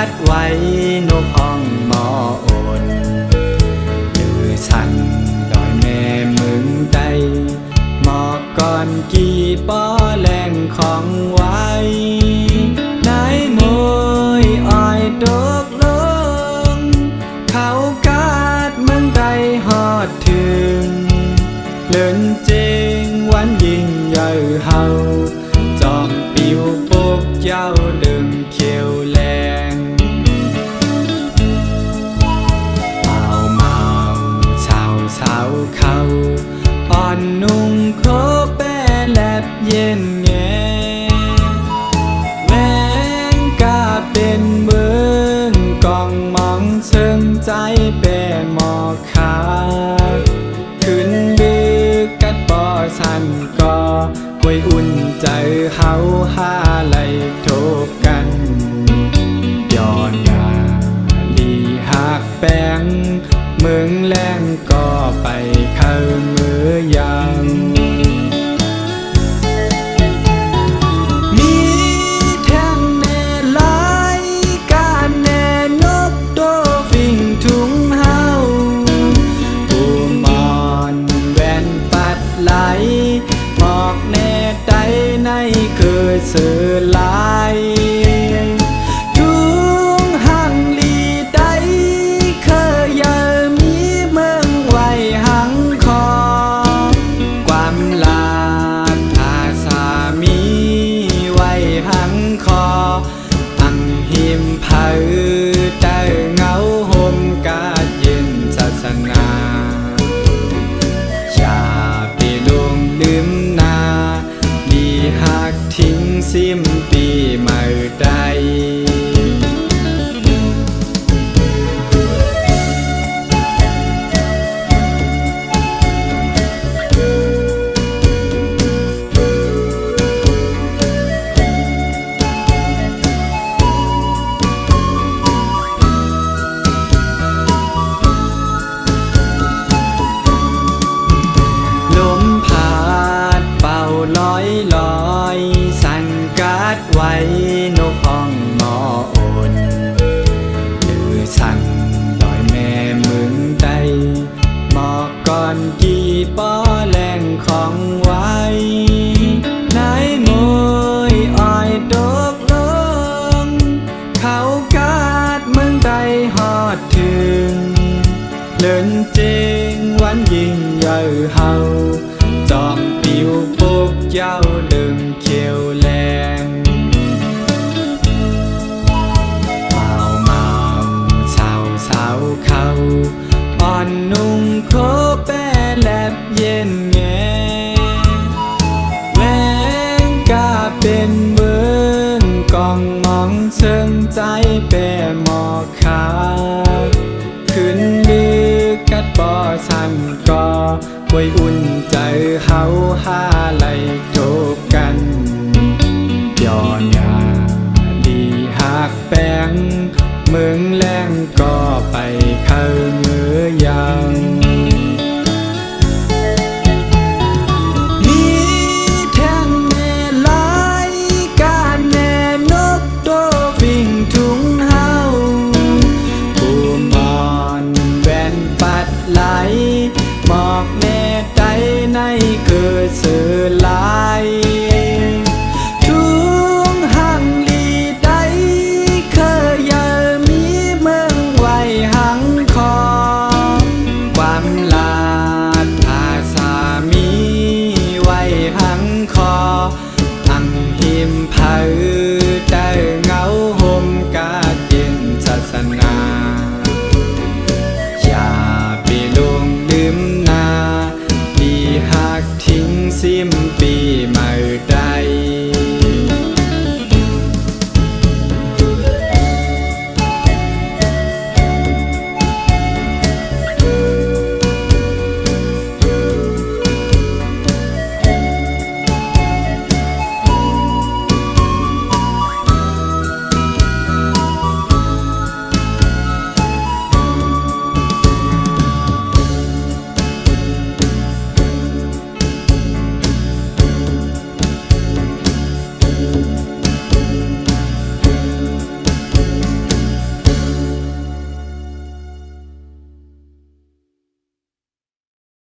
ดไว้นกห้องหมอโอนดื้อสันดอยแม่มึงใดหมอกก่อนกี่ป้อแรงของไว้นายมวยอ้อยตกลงเขากาดเมืองใดฮอดถึงเลินเจงวันยิ่งใหญ่เฮาจอมปิวปกเจ้าเดิงเขียวแรงเมาสาวเขาอ่อนนุ่งโคแปแลบเย็นแงแมงกาเป็นเมืองกองมองเชิงใจแปหมอขาขึ้นดึกกัดปอสันก็กวยอุ่นใจเฮาหาไหลโทบกันย้อนยาลีหักแป้งเมืองแรงก็ไปเข้ามือยังมีแท่งแน่ลายการแน่นกโตฟิ่งทุ่งเฮาผู้มอนแว่นปัดไหลหมอกแน่ใดในคือเสือลายทุ่งหังลีใดเคยอย่ามีเมืองไว้หังคอความลาดอาสามีไว้หังคออังหิมเผาเต้าเงาห่มกาดเย็นศาสนาอย่าไปลงลืมนาดีหักทิ้งซิมปีเมื่อใดลมพัดเป่าลอยสันกัดไว้นกห้องหมอโอนดื้อสันดอยแม่มึงใดหมอกก่อนกี่ป้อแรงของไว้นายมวยอ้อยตกลงเขากาดเมืองใดฮอดถึงเลินเจงวันยิ่งใหญ่เฮาจอมปิวปกเจ้าเดิงเขียวแรงเมาสาวเขาอ่อนนุ่งโคแปแลบเย็นแงแมงกาเป็นเมืองกองมองเชิงใจแปหมอขาขึ้นดึกกัดปอสันก็กวยอุ่นใจเฮาหาไหลโทบกันย้อนยาลีหักแป้งเมืองแรงก็ไปเข้า